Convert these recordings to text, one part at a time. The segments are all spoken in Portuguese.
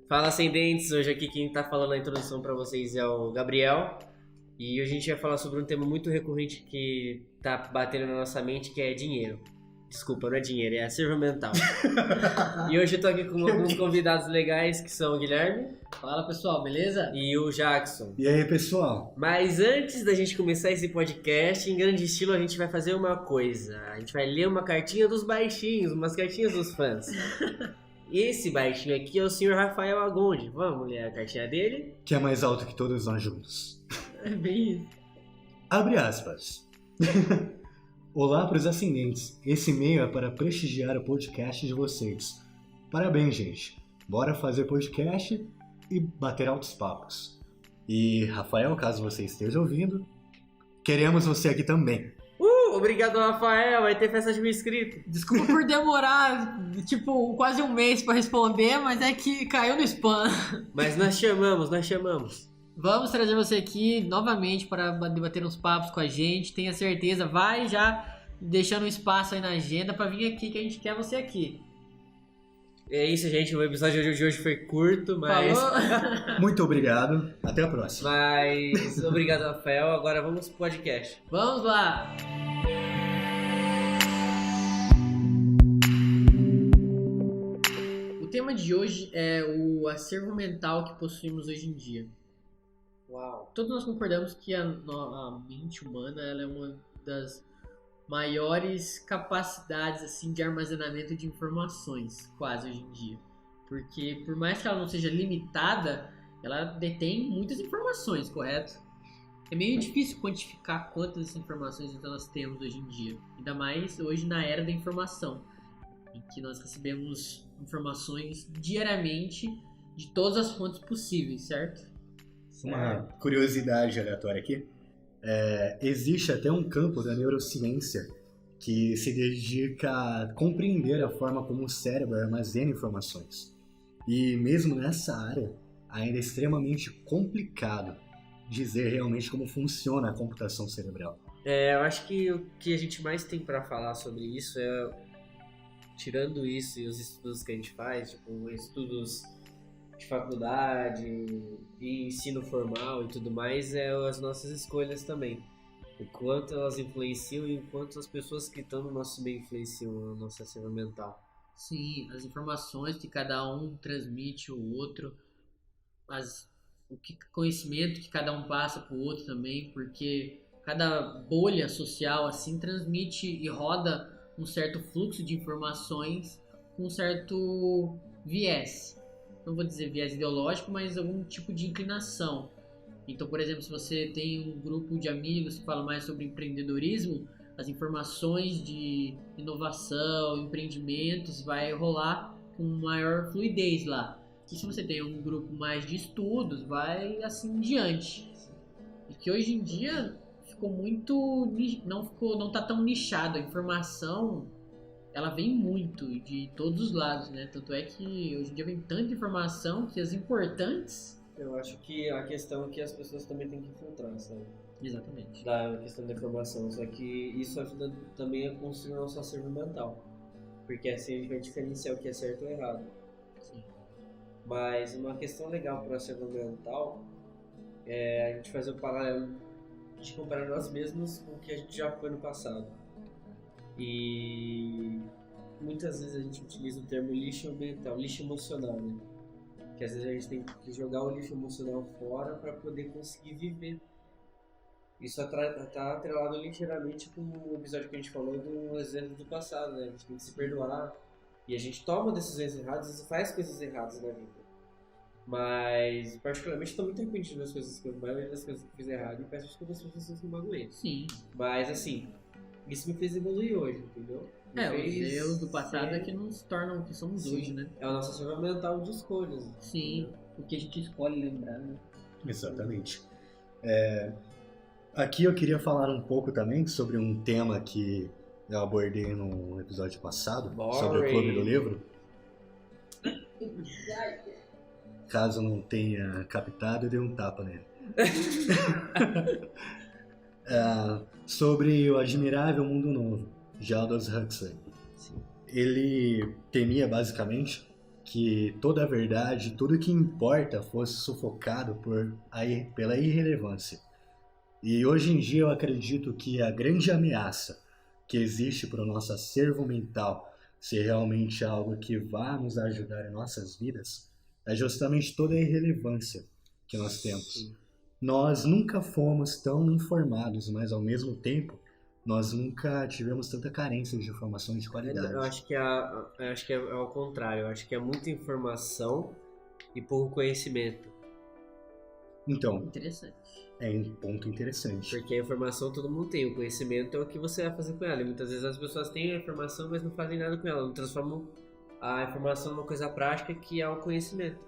Fala Ascendentes, hoje aqui quem tá falando a introdução pra vocês é o Gabriel. E hoje a gente vai falar sobre um tema muito recorrente que tá batendo na nossa mente, que é dinheiro. Desculpa, não é dinheiro, é acervo mental. E hoje eu tô aqui com alguns convidados legais, que são o Guilherme. Fala pessoal, beleza? E o Jackson. E aí, pessoal? Mas antes da gente começar esse podcast, em grande estilo, a gente vai fazer uma coisa. A gente vai ler uma cartinha dos baixinhos, umas cartinhas dos fãs. Esse baixinho aqui é o Sr. Rafael Agonde. Vamos ler a cartinha dele? Que é mais alto que todos nós juntos. É bem isso. Abre aspas. Olá para os ascendentes. Esse e-mail é para prestigiar o podcast de vocês. Parabéns, gente. Bora fazer podcast e bater altos papos. E, Rafael, caso você esteja ouvindo, queremos você aqui também. Obrigado, Rafael. Vai ter festa de um inscrito. Desculpa por demorar, quase um mês pra responder, mas é que caiu no spam. Mas nós chamamos. Vamos trazer você aqui novamente para debater uns papos com a gente. Tenha certeza, vai já deixando um espaço aí na agenda pra vir aqui, que a gente quer você aqui. É isso, gente. O episódio de hoje foi curto, mas... Falou? Muito obrigado. Até a próxima. Mas obrigado, Rafael. Agora vamos pro podcast. Vamos lá! O tema de hoje é o acervo mental que possuímos hoje em dia. Uau. Todos nós concordamos que a mente humana ela é uma das maiores capacidades assim, de armazenamento de informações, quase hoje em dia. Porque por mais que ela não seja limitada, ela detém muitas informações, correto? É meio difícil quantificar quantas informações então nós temos hoje em dia. Ainda mais hoje na era da informação, em que nós recebemos informações diariamente de todas as fontes possíveis, certo? Uma curiosidade aleatória aqui. Existe até um campo da neurociência que se dedica a compreender a forma como o cérebro armazena informações. E mesmo nessa área, ainda é extremamente complicado dizer realmente como funciona a computação cerebral. Eu acho que o que a gente mais tem pra falar sobre isso é, tirando isso e os estudos que a gente faz, tipo estudos de faculdade e ensino formal e tudo mais, é as nossas escolhas também. O quanto elas influenciam e o quanto as pessoas que estão no nosso meio influenciam o nosso acervo mental. Sim, as informações que cada um transmite ao outro, conhecimento que cada um passa para o outro também, porque cada bolha social assim transmite e roda um certo fluxo de informações com um certo viés. Não vou dizer viés ideológico, mas algum tipo de inclinação. Então, por exemplo, se você tem um grupo de amigos que fala mais sobre empreendedorismo, as informações de inovação, empreendimentos vai rolar com maior fluidez lá. E se você tem um grupo mais de estudos, vai assim em diante. E que hoje em dia ficou muito... não tá tão nichado. A informação, ela vem muito de todos os lados, né? Tanto é que hoje em dia vem tanta informação que as importantes... Eu acho que a questão é que as pessoas também têm que filtrar, sabe? Exatamente. Da questão da informação. Só que isso ajuda também a construir o nosso acervo mental. Porque assim a gente vai diferenciar o que é certo ou errado. Sim. Mas uma questão legal para o acervo mental é a gente fazer o paralelo de comparar nós mesmos com o que a gente já foi no passado. E muitas vezes a gente utiliza o termo lixo mental, lixo emocional, né? Que às vezes a gente tem que jogar o lixo emocional fora para poder conseguir viver. Isso tá atrelado ligeiramente com o episódio que a gente falou do exemplo do passado, né? A gente tem que se perdoar e a gente toma decisões erradas e faz coisas erradas na vida. Mas, particularmente, estou muito arrependido das coisas que eu fiz errado e peço desculpa das pessoas que me magoei. Sim. Mas, assim, isso me fez evoluir hoje, entendeu? Os erros do passado é que nos tornam o que somos hoje, né? É o nosso acervo mental de escolhas. Sim, o que a gente escolhe lembrar, né? Exatamente. Aqui eu queria falar um pouco também sobre um tema que eu abordei no episódio passado, sobre o Clube do Livro. Caso não tenha captado, eu dei um tapa nele. Sobre o Admirável Mundo Novo, de Aldous Huxley. Sim. Ele temia basicamente que toda a verdade, tudo que importa fosse sufocado pela irrelevância. E hoje em dia eu acredito que a grande ameaça que existe para o nosso acervo mental ser realmente algo que vá nos ajudar em nossas vidas é justamente toda a irrelevância que nós temos. Nós nunca fomos tão informados, mas ao mesmo tempo nós nunca tivemos tanta carência de informações de qualidade. Eu acho que é ao contrário. Eu acho que é muita informação e pouco conhecimento. Então, Interessante. é um ponto interessante. Porque a informação todo mundo tem, o conhecimento é o que você vai fazer com ela. E muitas vezes as pessoas têm a informação, mas não fazem nada com ela. Não transformam a informação numa coisa prática, que é o conhecimento.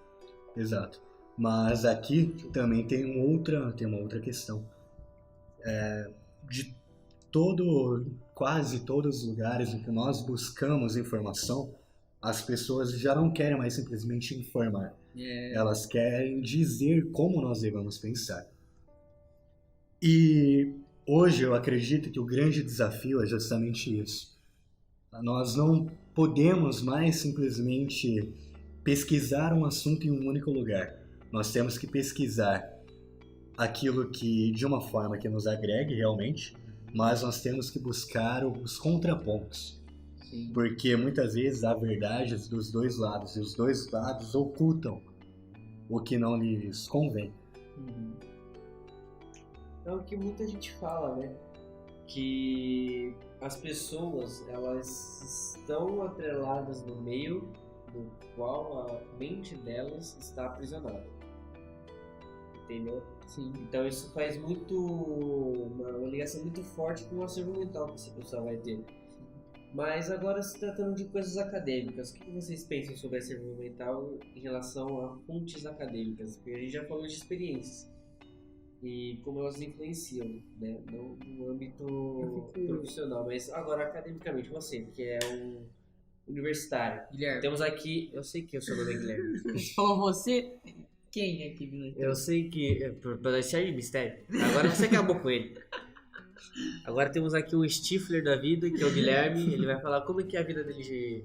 Exato. Mas aqui também tem uma outra questão. De quase todos os lugares em que nós buscamos informação, as pessoas já não querem mais simplesmente informar. Elas querem dizer como nós devemos pensar. E hoje eu acredito que o grande desafio é justamente isso. Nós não podemos mais simplesmente pesquisar um assunto em um único lugar. Nós temos que pesquisar aquilo que de uma forma que nos agregue realmente, mas nós temos que buscar os contrapontos. Sim. Porque muitas vezes há verdades dos dois lados e os dois lados ocultam o que não lhes convém. É o que muita gente fala, né? Que as pessoas, elas estão atreladas no meio no qual a mente delas está aprisionada. Entendeu? Sim. Então isso faz uma ligação muito forte com o acervo mental que essa pessoa vai ter. Mas agora, se tratando de coisas acadêmicas, o que vocês pensam sobre acervo mental em relação a fontes acadêmicas? Porque a gente já falou de experiências e como elas influenciam, né? Não no âmbito profissional, mas agora academicamente, você que é um universitário. Guilherme. Temos aqui, eu sei que o seu nome é Guilherme. Você falou você? Quem é que Guilherme? Eu sei que, pra deixar de mistério, agora você acabou com ele. Agora temos aqui um Stifler da vida, que é o Guilherme. Ele vai falar como é que é a vida dele de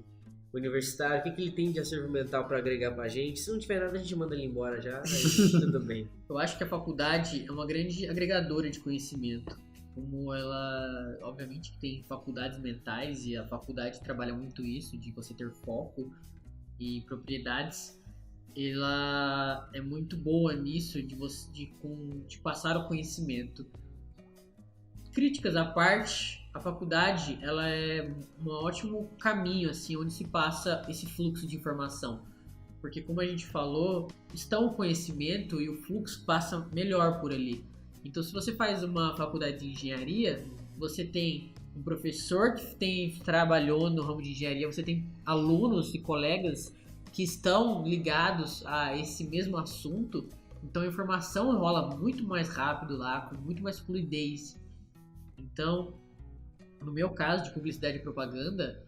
universitário, o que ele tem de acervo mental pra agregar pra gente. Se não tiver nada, a gente manda ele embora já, aí tudo bem. Eu acho que a faculdade é uma grande agregadora de conhecimento. Como ela, obviamente, que tem faculdades mentais e a faculdade trabalha muito isso, de você ter foco e propriedades. Ela é muito boa nisso, de passar o conhecimento. Críticas à parte, a faculdade ela é um ótimo caminho assim, onde se passa esse fluxo de informação. Porque, como a gente falou, está o conhecimento e o fluxo passa melhor por ali. Então, se você faz uma faculdade de engenharia, você tem um professor que trabalhou no ramo de engenharia, você tem alunos e colegas que estão ligados a esse mesmo assunto. Então, a informação rola muito mais rápido lá, com muito mais fluidez. Então, no meu caso de publicidade e propaganda,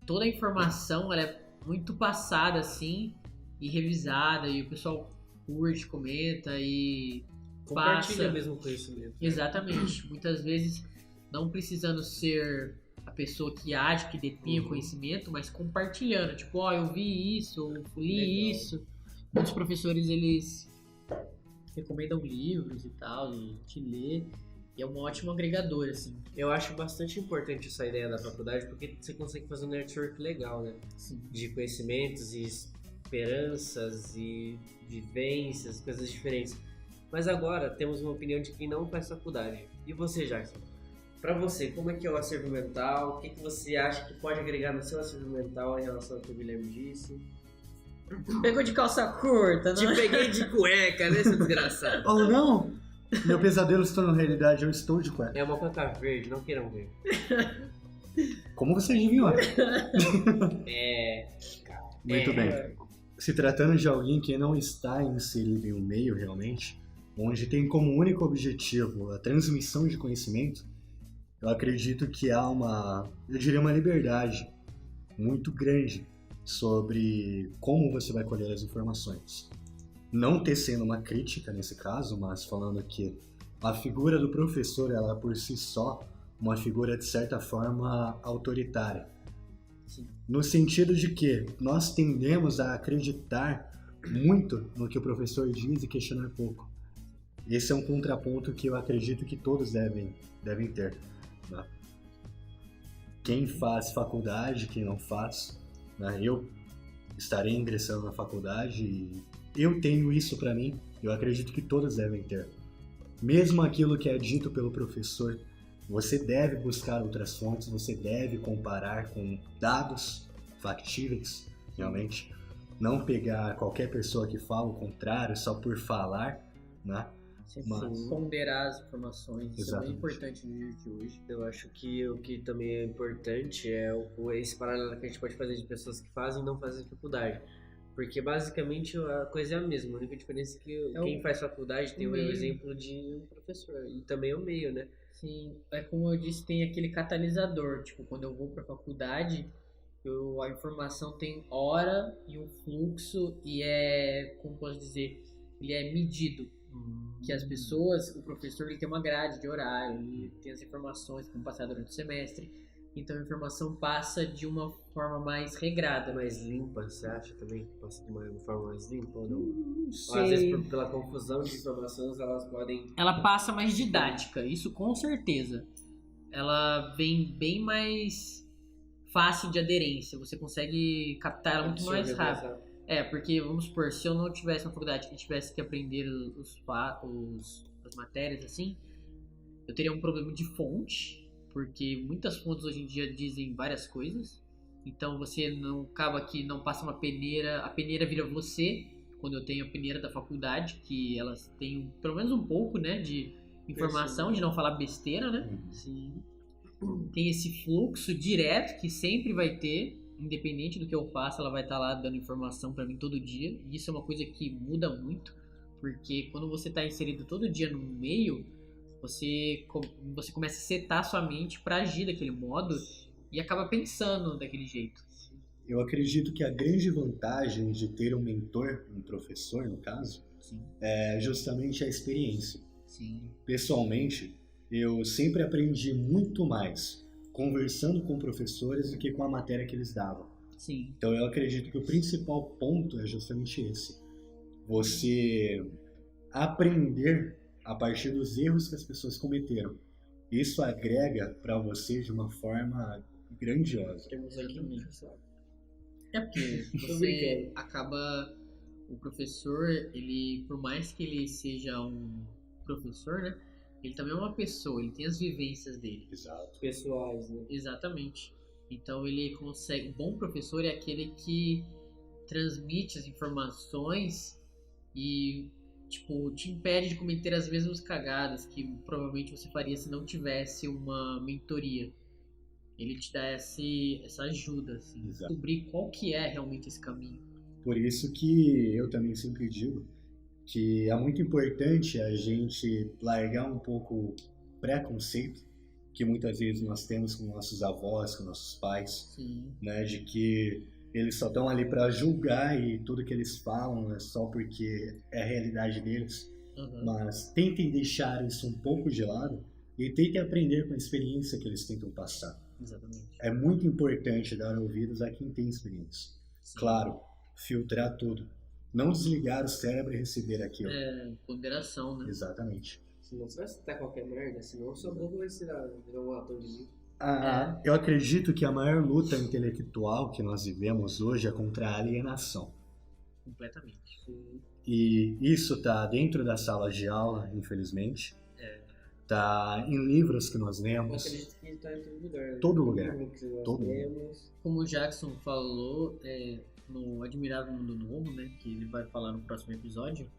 toda a informação ela é muito passada assim e revisada, e o pessoal curte, comenta e Compartilha passa. mesmo conhecimento. Exatamente. Muitas vezes não precisando ser a pessoa que age, que detém o conhecimento, mas compartilhando. Tipo, eu vi isso, eu li Legal. isso. Muitos professores, eles recomendam livros e tal, e te lê. E é um ótimo agregador, assim. Eu acho bastante importante essa ideia da faculdade, porque você consegue fazer um network legal, né? Sim. De conhecimentos e esperanças e vivências, coisas diferentes. Mas agora temos uma opinião de quem não faz faculdade. E você, Jackson? Pra você, como é que é o acervo mental? O que você acha que pode agregar no seu acervo mental em relação ao que o Guilherme disse? Pegou de calça curta, Te né? peguei de cueca, né, seu desgraçado? Ou não? Meu pesadelo se tornou realidade, eu estou de cueca. É uma cueca verde, não queiram ver. Como você adivinhou? É... Muito bem. Se tratando de alguém que não está inserido em um meio realmente, onde tem como único objetivo a transmissão de conhecimento, eu acredito que há uma liberdade muito grande sobre como você vai colher as informações. Não tecendo uma crítica nesse caso, mas falando que a figura do professor, ela é por si só uma figura de certa forma autoritária. Sim. No sentido de que nós tendemos a acreditar muito no que o professor diz e questionar pouco. Esse é um contraponto que eu acredito que todos devem ter. Né? Quem faz faculdade, quem não faz, né? Eu estarei ingressando na faculdade e eu tenho isso para mim, eu acredito que todos devem ter. Mesmo aquilo que é dito pelo professor, você deve buscar outras fontes, você deve comparar com dados factíveis, realmente. Não pegar qualquer pessoa que fala o contrário só por falar, né? Sempre ponderar as informações, isso é bem importante no dia de hoje. Eu acho que o que também é importante é esse paralelo que a gente pode fazer de pessoas que fazem e não fazem faculdade. Porque basicamente a coisa é a mesma, a única diferença é que quem faz faculdade tem o exemplo de um professor e também o meio, né? Sim, é como eu disse, tem aquele catalisador, tipo, quando eu vou pra faculdade, a informação tem hora e um fluxo e como posso dizer, ele é medido. Que as pessoas, o professor ele tem uma grade de horário, ele tem as informações que vão passar durante o semestre, então a informação passa de uma forma mais regrada. Mais limpa, você acha também que passa de uma forma mais limpa ou não? Não sei. Ou às vezes pela confusão de informações elas podem... Ela passa mais didática, isso com certeza. Ela vem bem mais fácil de aderência, você consegue captar ela muito mais rápido. Porque, vamos supor, se eu não tivesse na faculdade e tivesse que aprender as matérias assim, eu teria um problema de fonte, porque muitas fontes hoje em dia dizem várias coisas, então você não acaba que não passa uma peneira, a peneira vira você, quando eu tenho a peneira da faculdade, que elas têm pelo menos um pouco, né, de informação, de não falar besteira, né? Sim. Tem esse fluxo direto que sempre vai ter, independente do que eu faça, ela vai estar lá dando informação pra mim todo dia. E isso é uma coisa que muda muito, porque quando você está inserido todo dia no meio, você começa a setar sua mente para agir daquele modo e acaba pensando daquele jeito. Eu acredito que a grande vantagem de ter um mentor, um professor no caso, Sim. é justamente a experiência. Sim. Pessoalmente, eu sempre aprendi muito mais conversando com professores do que com a matéria que eles davam. Sim. Então eu acredito que o principal ponto é justamente esse. Você aprender a partir dos erros que as pessoas cometeram. Isso agrega para você de uma forma grandiosa. Temos aqui porque você acaba... O professor, ele, por mais que ele seja um professor, né? Ele também é uma pessoa, ele tem as vivências dele. Exato. Pessoais, né? Exatamente. Então ele consegue... Um bom professor é aquele que transmite as informações e, tipo, te impede de cometer as mesmas cagadas que provavelmente você faria se não tivesse uma mentoria. Ele te dá essa ajuda, assim, descobrir qual que é realmente esse caminho. Por isso que eu também sempre digo que é muito importante a gente largar um pouco o preconceito que muitas vezes nós temos com nossos avós, com nossos pais, né, de que eles só estão ali para julgar e tudo que eles falam é só porque é a realidade deles. Mas tentem deixar isso um pouco de lado e tentem aprender com a experiência que eles tentam passar. Exatamente. É muito importante dar ouvidos a quem tem experiência. Sim. Claro, filtrar tudo. Não desligar o cérebro e receber aquilo. Ponderação, né? Exatamente. Senão você vai citar qualquer merda, senão o seu burro vai virar um ator de livro. Eu acredito que a maior luta intelectual que nós vivemos hoje é contra a alienação. Completamente. Sim. E isso está dentro da sala de aula, infelizmente. Está em livros que nós lemos. Eu acredito que está em todo lugar. Né? Todo lugar. Todo lugar. Como o Jackson falou, no Admirável Mundo Novo, né, que ele vai falar no próximo episódio,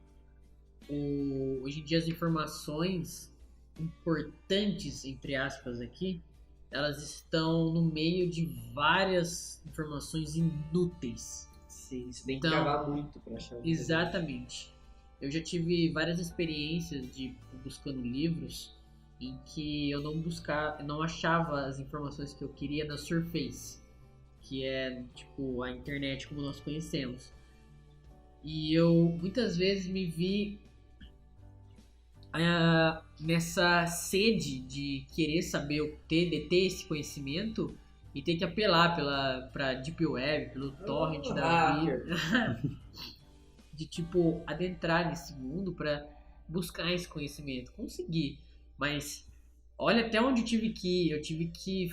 hoje em dia as informações importantes, entre aspas aqui, elas estão no meio de várias informações inúteis. Sim, você tem que cavar muito para achar. Exatamente. Eu já tive várias experiências de buscando livros em que eu não achava as informações que eu queria na Surface, que é tipo a internet como nós conhecemos. E eu muitas vezes me vi nessa sede de querer saber deter esse conhecimento e ter que apelar pra Deep Web, pelo torrent da vida, de tipo adentrar nesse mundo pra buscar esse conhecimento, conseguir, mas olha até onde eu tive que ir, eu tive que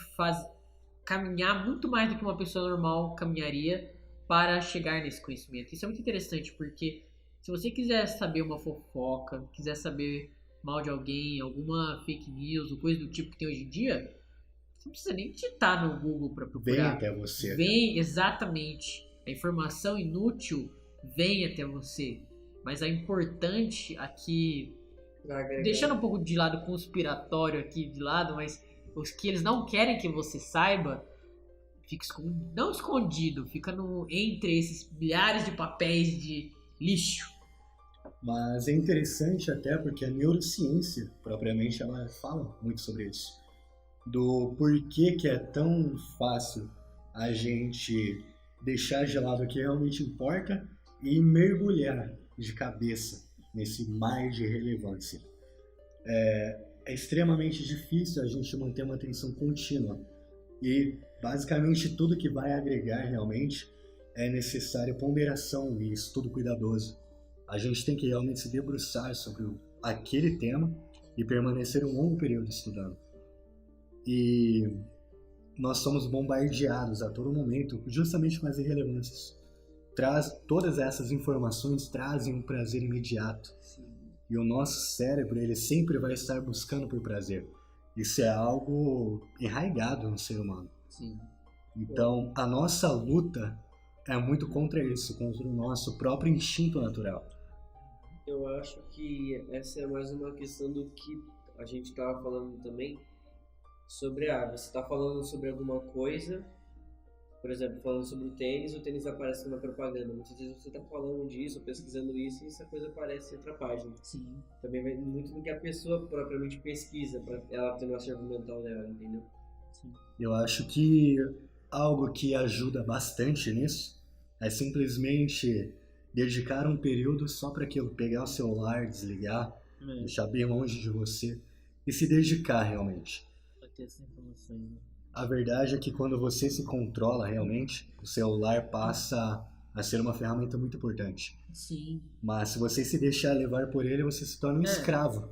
caminhar muito mais do que uma pessoa normal caminharia para chegar nesse conhecimento. Isso é muito interessante, porque se você quiser saber uma fofoca, quiser saber mal de alguém, alguma fake news ou coisa do tipo que tem hoje em dia, você não precisa nem digitar no Google para procurar. Vem até você. Vem, exatamente. A informação inútil vem até você. Mas a importante aqui, deixando um pouco de lado conspiratório aqui de lado, mas os que eles não querem que você saiba, fica não escondido, fica entre esses milhares de papéis de lixo. Mas é interessante até porque a neurociência, propriamente, ela fala muito sobre isso. Do porquê que é tão fácil a gente deixar de lado o que realmente importa e mergulhar de cabeça nesse mar de relevância. É extremamente difícil a gente manter uma atenção contínua. E basicamente tudo que vai agregar realmente é necessário ponderação e estudo cuidadoso. A gente tem que realmente se debruçar sobre aquele tema e permanecer um longo período estudando. E nós somos bombardeados a todo momento justamente com as irrelevâncias. Todas essas informações trazem um prazer imediato. Sim. E o nosso cérebro, ele sempre vai estar buscando por prazer. Isso é algo enraizado no ser humano. Sim. Então, a nossa luta é muito contra isso, contra o nosso próprio instinto natural. Eu acho que essa é mais uma questão do que a gente estava falando também sobre você está falando sobre alguma coisa, por exemplo, falando sobre o tênis aparece na propaganda. Muitas vezes você está falando disso, pesquisando isso, e essa coisa aparece em outra página. Sim. Também vai muito do que a pessoa propriamente pesquisa, para ela ter no acervo mental dela, entendeu? Sim. Eu acho que algo que ajuda bastante nisso é simplesmente dedicar um período só para aquilo, pegar o celular, desligar, deixar bem longe de você e se dedicar realmente. Pra ter essas informações, né? A verdade é que quando você se controla realmente, o celular passa a ser uma ferramenta muito importante. Sim. Mas se você se deixar levar por ele, você se torna um escravo.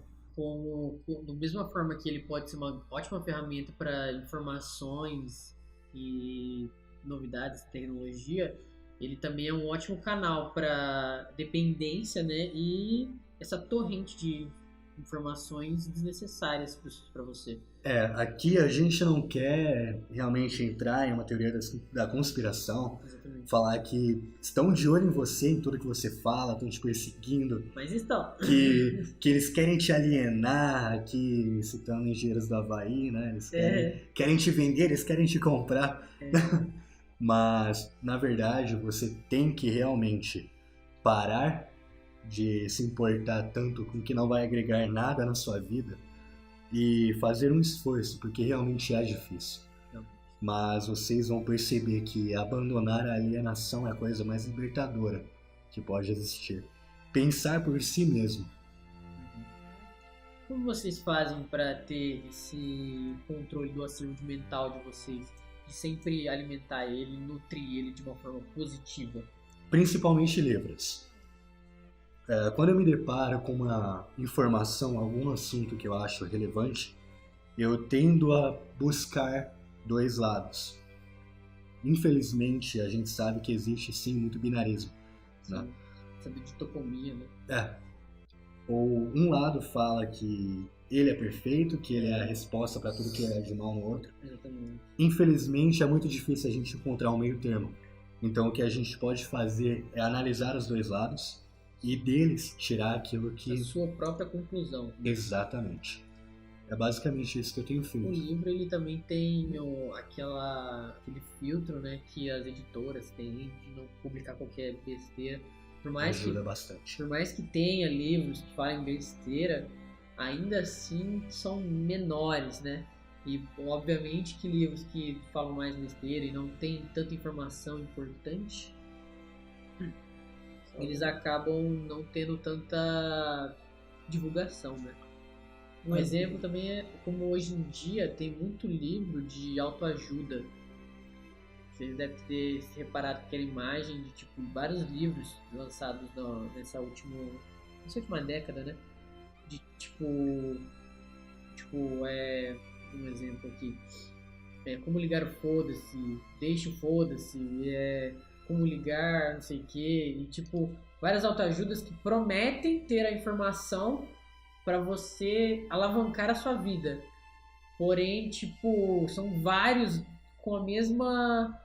Da mesma forma que ele pode ser uma ótima ferramenta para informações e novidades de tecnologia, ele também é um ótimo canal para dependência, né? E essa torrente de informações desnecessárias para você. Aqui a gente não quer realmente entrar em uma teoria da conspiração. Exatamente. Falar que estão de olho em você, em tudo que você fala, estão te perseguindo. Mas estão. Que eles querem te alienar, aqui citando engenheiros do Havaí, né? Eles querem te vender, eles querem te comprar. Mas, na verdade, você tem que realmente parar de se importar tanto com o que não vai agregar nada na sua vida e fazer um esforço, porque realmente é difícil. Mas vocês vão perceber que abandonar a alienação é a coisa mais libertadora que pode existir. Pensar por si mesmo. Como vocês fazem para ter esse controle do acervo mental de vocês? De sempre alimentar ele, nutrir ele de uma forma positiva? Principalmente livros. Quando eu me deparo com uma informação, algum assunto que eu acho relevante, eu tendo a buscar dois lados. Infelizmente, a gente sabe que existe sim muito binarismo. Sim. Né? Sabe, ditotomia, né? Ou um lado fala que ele é perfeito, que ele é a resposta para tudo que é de mal no outro. Exatamente. Infelizmente, é muito difícil a gente encontrar um meio termo. Então, o que a gente pode fazer é analisar os dois lados e deles tirar aquilo que... A sua própria conclusão. Exatamente. É basicamente isso que eu tenho feito. O livro, ele também tem aquele filtro, né, que as editoras têm de não publicar qualquer besteira. Ajuda bastante. Por mais que tenha livros que falem besteira, ainda assim são menores, né? E obviamente que livros que falam mais besteira e não tem tanta informação importante, eles acabam não tendo tanta divulgação, né? Um exemplo também é como hoje em dia tem muito livro de autoajuda Vocês devem ter se reparado que era imagem de tipo vários livros lançados nessa última década, né? De tipo um exemplo aqui. Como ligar o foda-se, deixa o foda-se, como ligar, não sei o que, e tipo, várias autoajudas que prometem ter a informação para você alavancar a sua vida. Porém, tipo, são vários com a mesma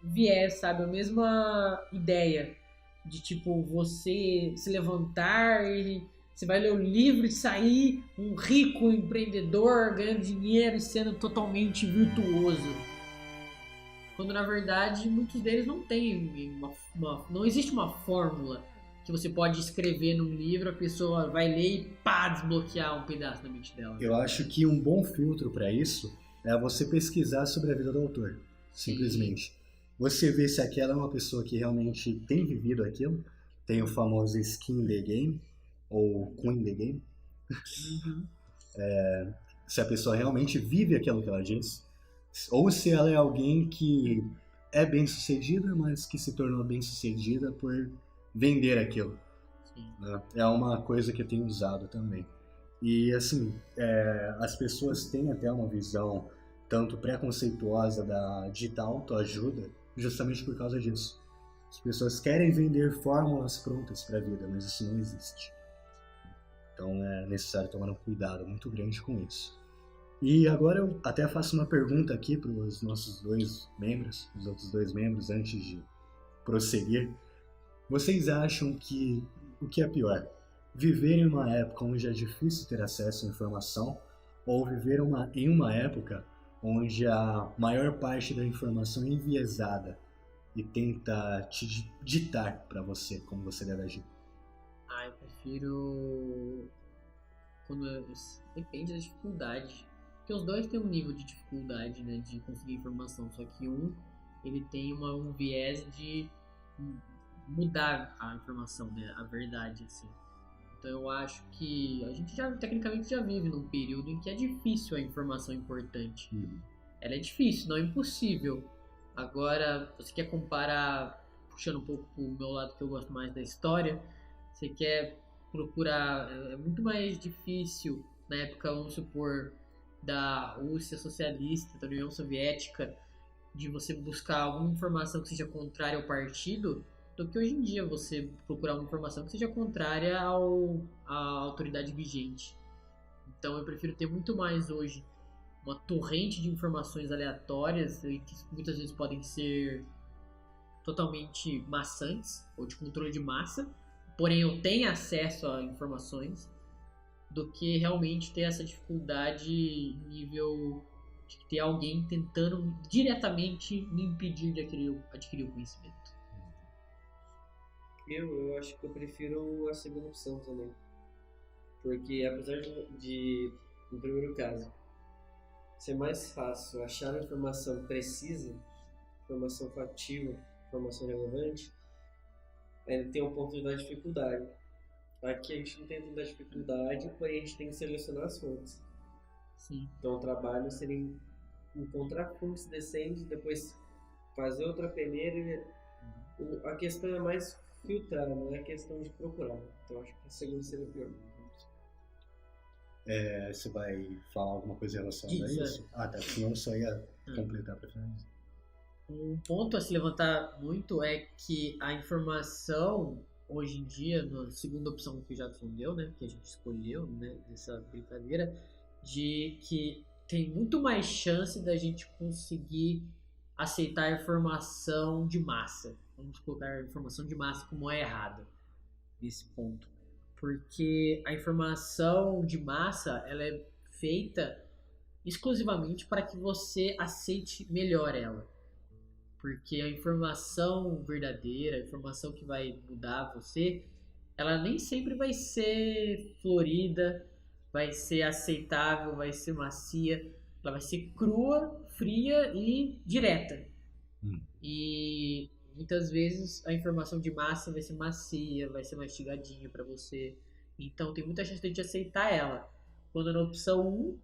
viés, sabe? A mesma ideia de tipo, você se levantar e você vai ler o livro e sair um rico empreendedor ganhando dinheiro e sendo totalmente virtuoso. Quando na verdade muitos deles não têm não existe uma fórmula que você pode escrever num livro, a pessoa vai ler e pá, desbloquear um pedaço da mente dela. Eu acho que um bom filtro para isso é você pesquisar sobre a vida do autor, simplesmente. Você vê se aquela é uma pessoa que realmente tem vivido aquilo, tem o famoso skin the game, ou Queen the Game, se a pessoa realmente vive aquilo que ela diz, ou se ela é alguém que é bem sucedida, mas que se tornou bem sucedida por vender aquilo. Né? É uma coisa que eu tenho usado também. E assim, as pessoas têm até uma visão tanto preconceituosa de autoajuda, justamente por causa disso. As pessoas querem vender fórmulas prontas para a vida, mas isso não existe. Então é necessário tomar um cuidado muito grande com isso. E agora eu até faço uma pergunta aqui para os nossos os outros dois membros, antes de prosseguir. Vocês acham que o que é pior? Viver em uma época onde é difícil ter acesso à informação, ou viver em uma época onde a maior parte da informação é enviesada e tenta te ditar para você como você deve agir? Eu prefiro depende da dificuldade, porque os dois têm um nível de dificuldade, né, de conseguir informação, só que ele tem um viés de mudar a informação, né, a verdade, assim. Então eu acho que a gente tecnicamente já vive num período em que é difícil a informação importante. Ela é difícil, não é impossível. Agora, você quer comparar, puxando um pouco pro meu lado que eu gosto mais da história, você quer procurar, é muito mais difícil na época, vamos supor, da Rússia socialista, da União Soviética, de você buscar alguma informação que seja contrária ao partido, do que hoje em dia você procurar uma informação que seja contrária à autoridade vigente. Então eu prefiro ter muito mais hoje uma torrente de informações aleatórias e que muitas vezes podem ser totalmente maçantes ou de controle de massa, porém eu tenho acesso a informações, do que realmente ter essa dificuldade em nível de ter alguém tentando diretamente me impedir de adquirir o conhecimento. Eu acho que eu prefiro a segunda opção também. Porque apesar de no primeiro caso, ser mais fácil achar uma informação precisa, informação factível, informação relevante, ele tem um ponto da dificuldade. Aqui a gente não tem tanta dificuldade, porém a gente tem que selecionar as fontes. Sim. Então o trabalho seria encontrar fontes decentes, depois fazer outra peneira. A questão é mais filtrar, não é questão de procurar. Então acho que a segunda seria pior. Você vai falar alguma coisa relacionada a isso? Tá. Senão eu só ia completar para finalizar. Um ponto a se levantar muito é que a informação, hoje em dia, na segunda opção que o Jackson deu, né, que a gente escolheu, né, nessa brincadeira, de que tem muito mais chance da gente conseguir aceitar a informação de massa. Vamos colocar a informação de massa como é errada nesse ponto. Porque a informação de massa, ela é feita exclusivamente para que você aceite melhor ela. Porque a informação verdadeira, a informação que vai mudar você, ela nem sempre vai ser florida, vai ser aceitável, vai ser macia. Ela vai ser crua, fria e direta. E muitas vezes a informação de massa vai ser macia, vai ser mastigadinha para você. Então tem muita chance de a gente aceitar ela. Quando na opção 1,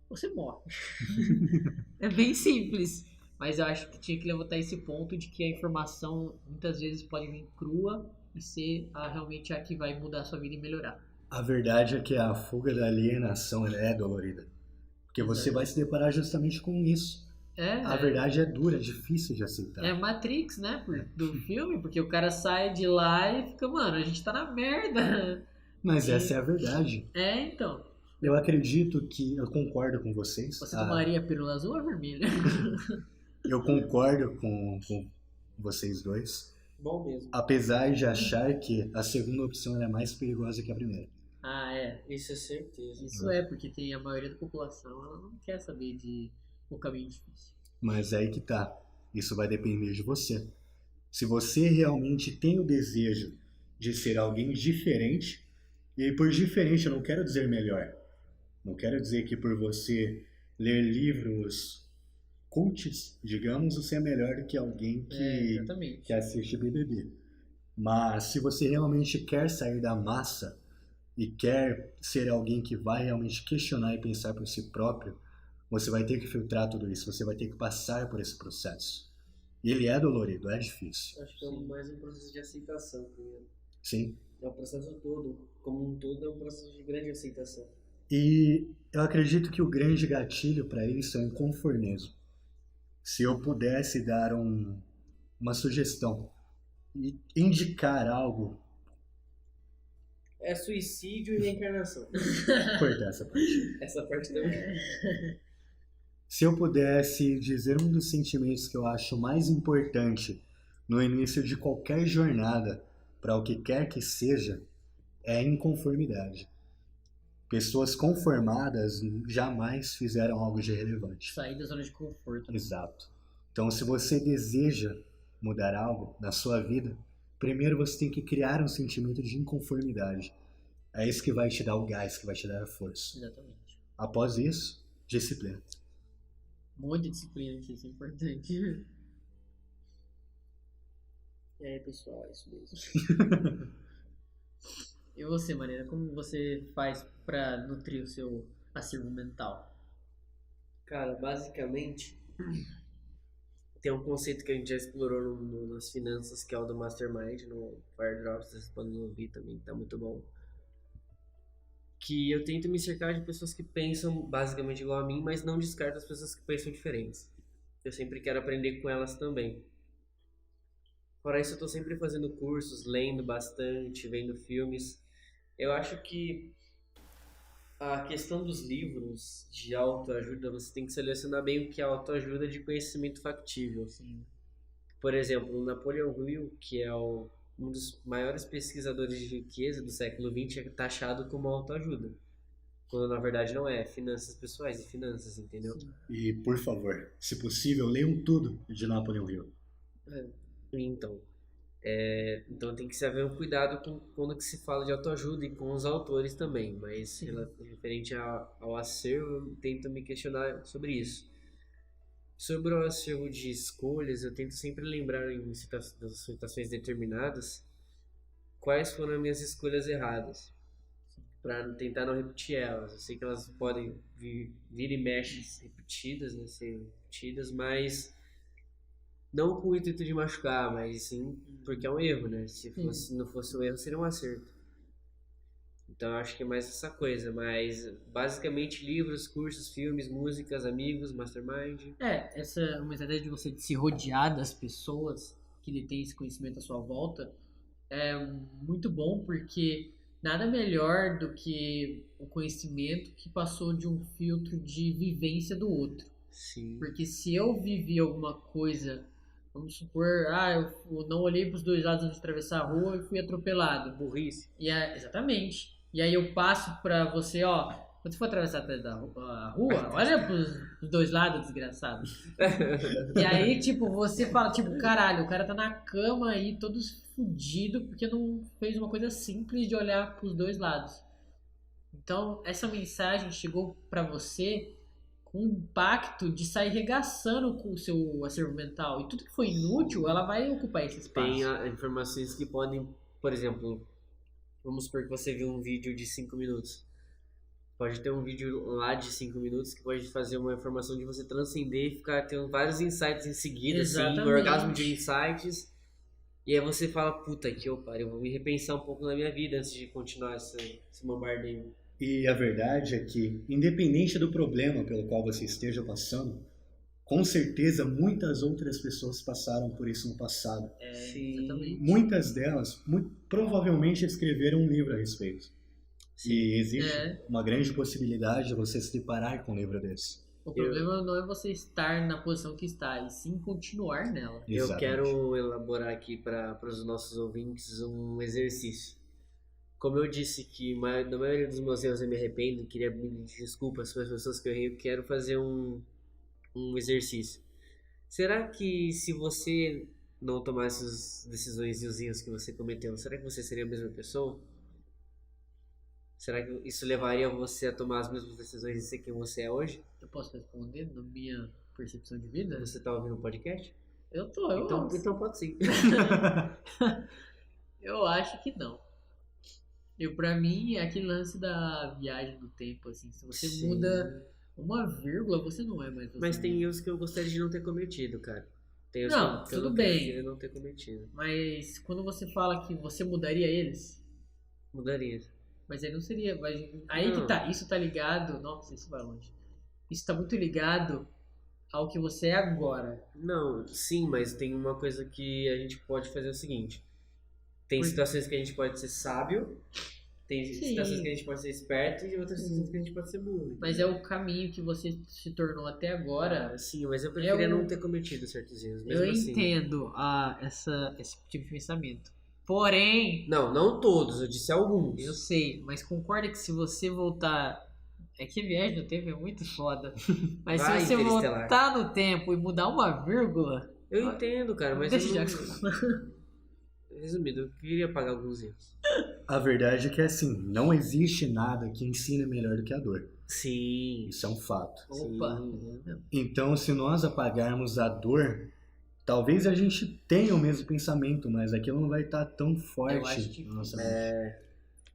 você morre. É bem simples. Mas eu acho que tinha que levantar esse ponto de que a informação muitas vezes pode vir crua e ser realmente a que vai mudar a sua vida e melhorar. A verdade é que a fuga da alienação ela é dolorida. Porque você vai se deparar justamente com isso. A verdade é dura, é difícil de aceitar. É Matrix, né? Do filme, porque o cara sai de lá e fica, mano, a gente tá na merda. Mas essa é a verdade. Então. Eu acredito que, eu concordo com vocês. Você tomaria pílula azul ou vermelha? Eu concordo com vocês dois. Bom mesmo. Apesar de achar que a segunda opção é mais perigosa que a primeira. Isso é certeza. Isso porque tem a maioria da população, ela não quer saber de um caminho difícil. Mas aí que tá. Isso vai depender de você. Se você realmente tem o desejo de ser alguém diferente, e por diferente eu não quero dizer melhor. Não quero dizer que por você ler livros cults, digamos, você é melhor do que alguém que assiste BBB. Mas se você realmente quer sair da massa e quer ser alguém que vai realmente questionar e pensar por si próprio, você vai ter que filtrar tudo isso, você vai ter que passar por esse processo. E ele é dolorido, é difícil. Acho que é mais um processo de aceitação primeiro. Sim. É um processo todo, como um todo, é um processo de grande aceitação. E eu acredito que o grande gatilho para isso é o inconformismo. Se eu pudesse dar uma sugestão e indicar algo... É suicídio e reencarnação. Cortar essa parte. Essa parte também. Se eu pudesse dizer um dos sentimentos que eu acho mais importante no início de qualquer jornada, para o que quer que seja, é a inconformidade. Pessoas conformadas jamais fizeram algo de relevante. Sair da zona de conforto. Exato. Então, se você deseja mudar algo na sua vida, primeiro você tem que criar um sentimento de inconformidade. É isso que vai te dar o gás, que vai te dar a força. Exatamente. Após isso, disciplina. Muita disciplina, isso é importante. E aí, pessoal, é isso mesmo. E você, Marina, como você faz pra nutrir o seu acervo mental? Cara, basicamente, tem um conceito que a gente já explorou nas finanças, que é o do Mastermind, no Fire Drops, vocês podem ouvir também, que tá muito bom. Que eu tento me cercar de pessoas que pensam basicamente igual a mim, mas não descarto as pessoas que pensam diferentes. Eu sempre quero aprender com elas também. Fora isso, eu tô sempre fazendo cursos, lendo bastante, vendo filmes. Eu acho que a questão dos livros de autoajuda, você tem que selecionar bem o que é autoajuda de conhecimento factível. Sim. Por exemplo, o Napoleon Hill, que é um dos maiores pesquisadores de riqueza do século XX, é taxado como autoajuda. Quando na verdade não é, finanças pessoais e finanças, entendeu? Sim. E, por favor, se possível, leiam tudo de Napoleon Hill. Então tem que se haver um cuidado quando que se fala de autoajuda e com os autores também, mas referente ao acervo, eu tento me questionar sobre isso. Sobre o acervo de escolhas, eu tento sempre lembrar em situações determinadas quais foram as minhas escolhas erradas, para tentar não repetir elas. Eu sei que elas podem vir e mexe repetidas, né, ser repetidas, mas não com o intuito de machucar, mas sim porque é um erro, né? Se não fosse um erro, seria um acerto. Então eu acho que é mais essa coisa, mas basicamente livros, cursos, filmes, músicas, amigos, mastermind. Essa é uma estratégia de você se rodear das pessoas que detêm esse conhecimento à sua volta é muito bom, porque nada melhor do que o conhecimento que passou de um filtro de vivência do outro. Sim. Porque se eu vivi alguma coisa, vamos supor, eu não olhei para os dois lados antes de atravessar a rua e fui atropelado. Burrice. Exatamente. E aí eu passo pra você, quando você for atravessar a rua, olha pros dois lados, desgraçado. E aí, você fala, caralho, o cara tá na cama aí, todo fudido, porque não fez uma coisa simples de olhar pros dois lados. Então, essa mensagem chegou pra você com o impacto de sair regaçando com o seu acervo mental. E tudo que foi inútil, ela vai ocupar esse espaço. Tem informações que podem, por exemplo, vamos supor que você viu um vídeo de 5 minutos. Pode ter um vídeo lá de 5 minutos que pode fazer uma informação de você transcender e ficar tendo vários insights em seguida, assim, um Exatamente. orgasmo de insights. E aí você fala, puta que eu pariu, eu vou me repensar um pouco na minha vida antes de continuar esse bombardeio. E a verdade é que, independente do problema pelo qual você esteja passando, com certeza muitas outras pessoas passaram por isso no passado. Sim. Exatamente. Muitas delas provavelmente escreveram um livro a respeito. Sim. E existe uma grande possibilidade de você se deparar com um livro desse. O problema não é você estar na posição que está, e sim continuar nela. Eu Exatamente. quero elaborar aqui para os nossos ouvintes um exercício. Como eu disse que na maioria dos meus erros eu me arrependo, queria pedir desculpas para as pessoas que eu errei, eu quero fazer um exercício. Será que se você não tomasse as decisões e os erros que você cometeu, será que você seria a mesma pessoa? Será que isso levaria você a tomar as mesmas decisões e ser quem você é hoje? Eu posso responder na minha percepção de vida? Você tá ouvindo o podcast? Eu tô, Então pode sim. Eu acho que não. Pra mim, é aquele lance da viagem no tempo, assim. Se você Sim. muda uma vírgula, você não é mais você. Mas tem erros que eu gostaria de não ter cometido, cara. Tem erros Não, que eu tudo não bem. queria não ter cometido. Mas quando você fala que você mudaria eles, Mudaria. mas aí não seria. Aí Não. que tá. Isso tá ligado. Nossa, isso vai longe. Isso tá muito ligado ao que você é agora. Não, sim, mas tem uma coisa que a gente pode fazer o seguinte. Tem situações que a gente pode ser sábio, tem Sim. situações que a gente pode ser esperto e outras situações que a gente pode ser burro. Mas é o caminho que você se tornou até agora. Sim, mas eu preferia Eu- não ter cometido certos erros. Mesmo Eu assim. entendo esse tipo de pensamento. Porém, Não todos, eu disse alguns. eu sei, mas concorda que se você voltar. É que viagem no tempo é muito foda. Mas Vai, se você Interestelar. voltar no tempo e mudar uma vírgula. Eu entendo, cara, mas Deixa eu já não... Resumido, eu queria pagar alguns erros. A verdade é que, assim, não existe nada que ensine melhor do que a dor. Sim. Isso é um fato. Opa! Sim. Então, se nós apagarmos a dor, talvez a gente tenha o mesmo pensamento, mas aquilo não vai estar tão Eu acho forte que na nossa mente.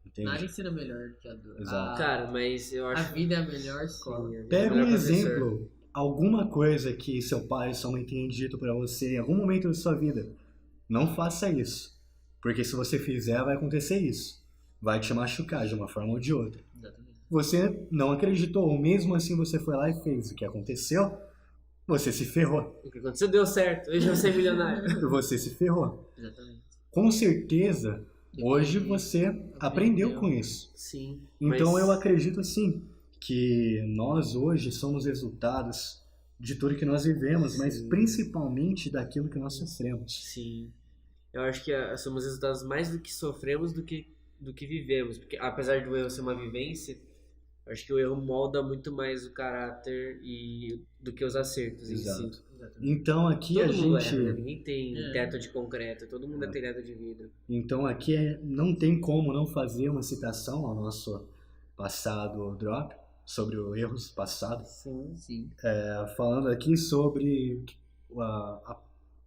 Entende? Nada ensina melhor do que a dor. Exato. Cara, mas eu A acho vida é a melhor escola. Sim, a vida Pega é o um melhor professor. exemplo, alguma coisa que seu pai e sua mãe tenham dito pra você em algum momento da sua vida. Não faça isso, porque se você fizer vai acontecer isso. Vai te machucar de uma forma ou de outra. Exatamente. Você não acreditou, ou mesmo assim você foi lá e fez o que aconteceu, você se ferrou. O que aconteceu deu certo, hoje eu sou milionário. Você se ferrou. Exatamente. Com certeza, hoje você aprendeu com isso. Sim. Então mas- eu acredito sim que nós hoje somos resultados de tudo que nós vivemos, mas Sim. principalmente daquilo que nós sofremos. Sim. Eu acho que somos resultados mais do que sofremos do que vivemos. Porque apesar do erro ser uma vivência, eu acho que o erro molda muito mais o caráter do que os acertos em Exato. si. Então aqui Todo a mundo gente, erra, né? Ninguém tem É. teto de concreto, todo mundo é telhado de vidro. então aqui não tem como não fazer uma citação ao nosso passado drop sobre os erros passados, Sim. Sim. falando aqui sobre a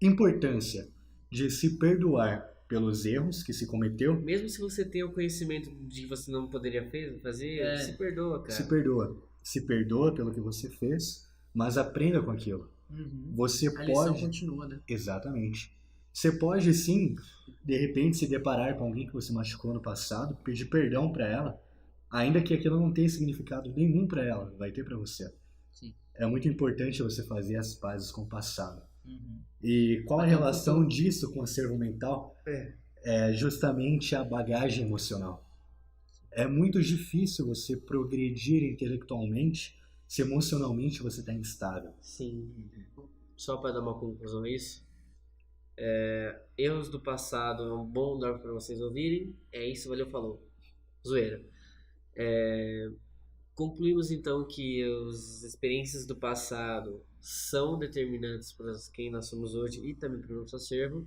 importância de se perdoar pelos erros que se cometeu. Mesmo se você tem o conhecimento de que você não poderia fazer, É. se perdoa, cara. Se perdoa pelo que você fez, mas aprenda com aquilo. Uhum. Você A lição pode, continua, né? exatamente. Você pode sim, de repente, se deparar com alguém que você machucou no passado, pedir perdão pra ela, ainda que aquilo não tenha significado nenhum pra ela, vai ter pra você. Sim. É muito importante você fazer as pazes com o passado. Uhum. E qual a Até o relação futuro. disso com o acervo mental? É justamente a bagagem emocional. É muito difícil você progredir intelectualmente se emocionalmente você está instável. Sim. Só para dar uma conclusão a isso, erros do passado é um bom lugar para vocês ouvirem. É isso, valeu, falou. Zoeira. Concluímos então que as experiências do passado são determinantes para quem nós somos hoje e também para o nosso acervo.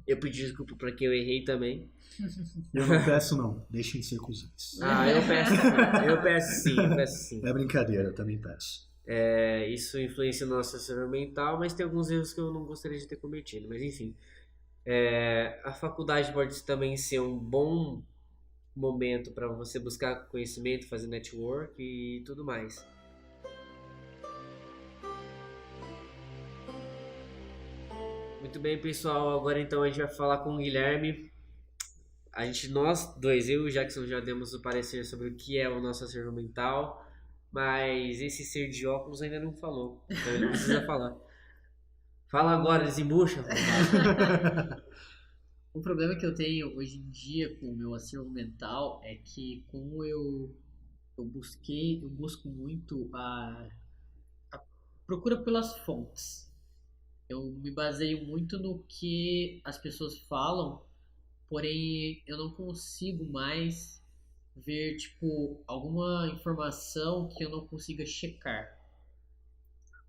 Eu pedi desculpa para quem eu errei também. Eu não peço não, deixem de ser cuzões. Eu peço sim. É brincadeira, eu também peço. Isso influencia no nosso acervo mental, mas tem alguns erros que eu não gostaria de ter cometido. Mas enfim, a faculdade pode também ser um bom momento para você buscar conhecimento, fazer network e tudo mais. Muito bem, pessoal. Agora então a gente vai falar com o Guilherme. Nós dois, eu e o Jackson, já demos o parecer sobre o que é o nosso acervo mental, mas esse ser de óculos ainda não falou, então ele precisa falar. Fala agora, desembucha. O problema que eu tenho hoje em dia com o meu acervo mental é que como eu busco muito a procura pelas fontes. Eu me baseio muito no que as pessoas falam, porém eu não consigo mais ver, tipo, alguma informação que eu não consiga checar.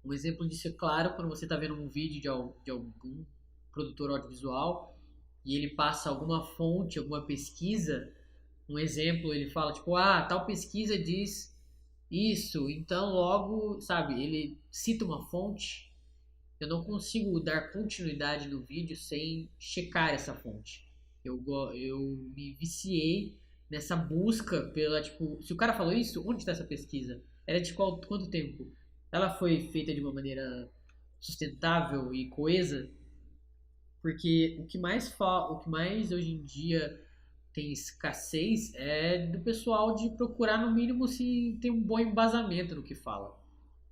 Um exemplo disso é claro quando você está vendo um vídeo de algum produtor audiovisual e ele passa alguma fonte, alguma pesquisa. Um exemplo, ele fala, tipo, tal pesquisa diz isso, então logo, sabe, ele cita uma fonte. Eu não consigo dar continuidade no vídeo sem checar essa fonte. Eu me viciei nessa busca pela, tipo, se o cara falou isso, onde está essa pesquisa? Ela é de quanto tempo? Ela foi feita de uma maneira sustentável e coesa? Porque o que mais hoje em dia tem escassez é do pessoal de procurar no mínimo se tem um bom embasamento no que fala.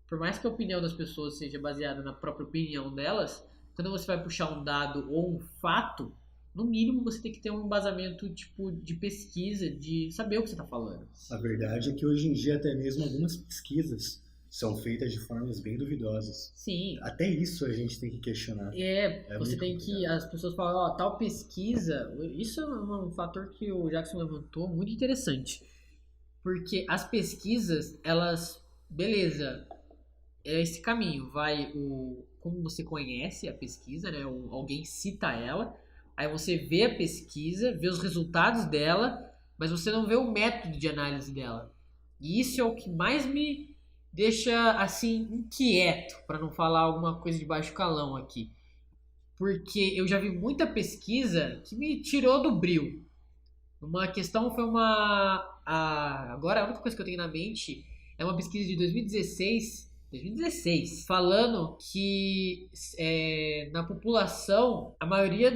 Por mais que a opinião das pessoas seja baseada na própria opinião delas, quando você vai puxar um dado ou um fato, no mínimo você tem que ter um embasamento tipo de pesquisa, de saber o que você está falando. A verdade é que hoje em dia até mesmo algumas pesquisas são feitas de formas bem duvidosas. Sim. Até isso a gente tem que questionar. Você tem que... As pessoas falam, tal pesquisa... Isso é um fator que o Jackson levantou muito interessante. Porque as pesquisas, elas... Beleza, é esse caminho. Como você conhece a pesquisa, né? Alguém cita ela, aí você vê a pesquisa, vê os resultados dela, mas você não vê o método de análise dela. E isso é o que mais me deixa, assim, inquieto, para não falar alguma coisa de baixo calão aqui. Porque eu já vi muita pesquisa que me tirou do brio. Uma questão foi agora a única coisa que eu tenho na mente é uma pesquisa de 2016, falando que na população, a maioria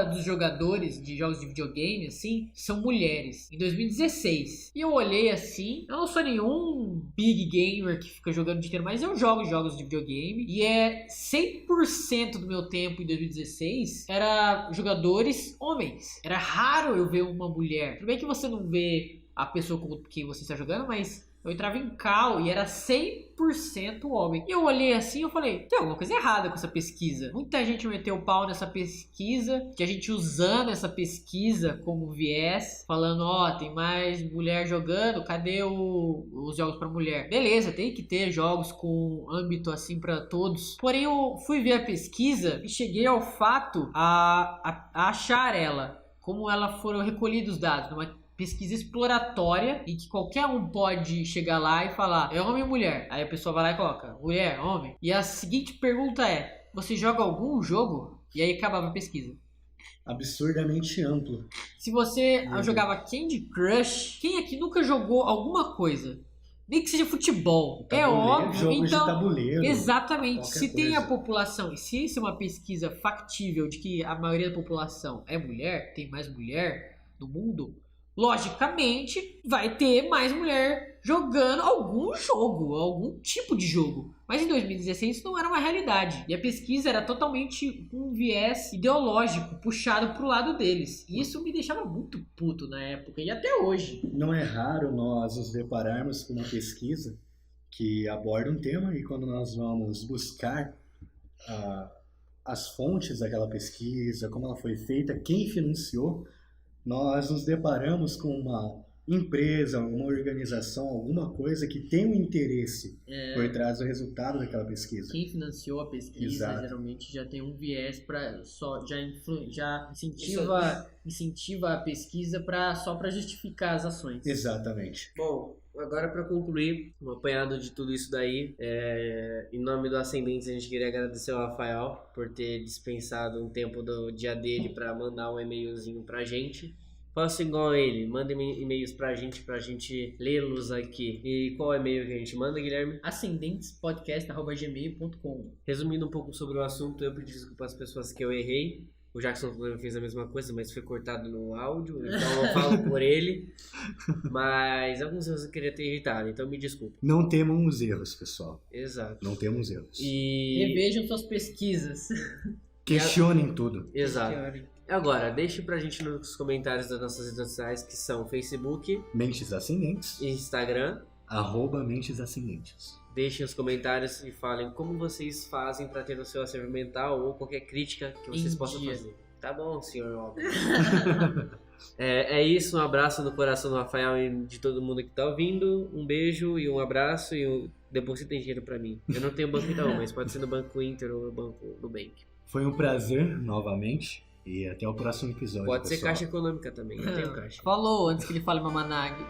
dos jogadores de jogos de videogame, assim, são mulheres. Em 2016. E eu olhei assim, eu não sou nenhum big gamer que fica jogando o dia inteiro, mas eu jogo jogos de videogame. E 100% do meu tempo em 2016 era jogadores homens. Era raro eu ver uma mulher. Tudo bem que você não vê a pessoa com quem você está jogando, mas... Eu entrava em call e era 100% homem. E eu olhei assim e eu falei, tem alguma coisa errada com essa pesquisa. Muita gente meteu o pau nessa pesquisa, que a gente usando essa pesquisa como viés, falando, tem mais mulher jogando, cadê os jogos pra mulher? Beleza, tem que ter jogos com âmbito assim pra todos. Porém, eu fui ver a pesquisa e cheguei ao fato a achar ela, como ela foram recolhidos os dados, numa pesquisa exploratória em que qualquer um pode chegar lá e falar é homem ou mulher. Aí a pessoa vai lá e coloca mulher, homem. E a seguinte pergunta é: você joga algum jogo? E aí acabava a pesquisa. Absurdamente amplo. Se você jogava Candy Crush, quem aqui nunca jogou alguma coisa? Nem que seja futebol. Óbvio. Jogos então, de tabuleiro. Exatamente. Se coisa. tem a população, e se isso é uma pesquisa factível de que a maioria da população é mulher, tem mais mulher no mundo, logicamente vai ter mais mulher jogando algum jogo, algum tipo de jogo. Mas em 2016 isso não era uma realidade. E a pesquisa era totalmente um viés ideológico puxado pro lado deles. E isso me deixava muito puto na época e até hoje. Não é raro nós nos depararmos com uma pesquisa que aborda um tema e quando nós vamos buscar as fontes daquela pesquisa, como ela foi feita, quem financiou, nós nos deparamos com uma empresa, uma organização, alguma coisa que tem um interesse por trás do resultado daquela pesquisa. Quem financiou a pesquisa geralmente já tem um viés para já incentiva a pesquisa só para justificar as ações. Exatamente. Bom, agora para concluir, um apanhado de tudo isso daí, em nome do Ascendentes a gente queria agradecer ao Rafael por ter dispensado um tempo do dia dele para mandar um e-mailzinho pra gente. Façam igual ele, mandem e-mails pra gente lê-los aqui. E qual é o e-mail que a gente manda, Guilherme? ascendentespodcast@gmail.com. Resumindo um pouco sobre o assunto, eu pedi desculpa às pessoas que eu errei. O Jackson fez a mesma coisa, mas foi cortado no áudio, então eu falo por ele. Mas alguns erros eu queria ter evitado, então me desculpe. Não temos erros, pessoal. Exato. Não temos erros. E... Revejam suas pesquisas. Questionem tudo. Exato. Agora, deixe pra gente nos comentários das nossas redes sociais, que são Facebook, Mentes Ascendentes, Instagram. @Mentes Ascendentes. Deixem os comentários e falem como vocês fazem pra ter o seu acervo mental ou qualquer crítica que vocês possam fazer. Tá bom, senhor óbvio. É isso, um abraço no coração do Rafael e de todo mundo que tá ouvindo. Um beijo e um abraço e depositem dinheiro pra mim. Eu não tenho banco então, mas pode ser no Banco Inter ou no Banco Nubank. Foi um prazer, novamente, e até o próximo episódio, Pode ser pessoal. Caixa Econômica também, eu tenho caixa. Falou antes que ele fale Mamanag.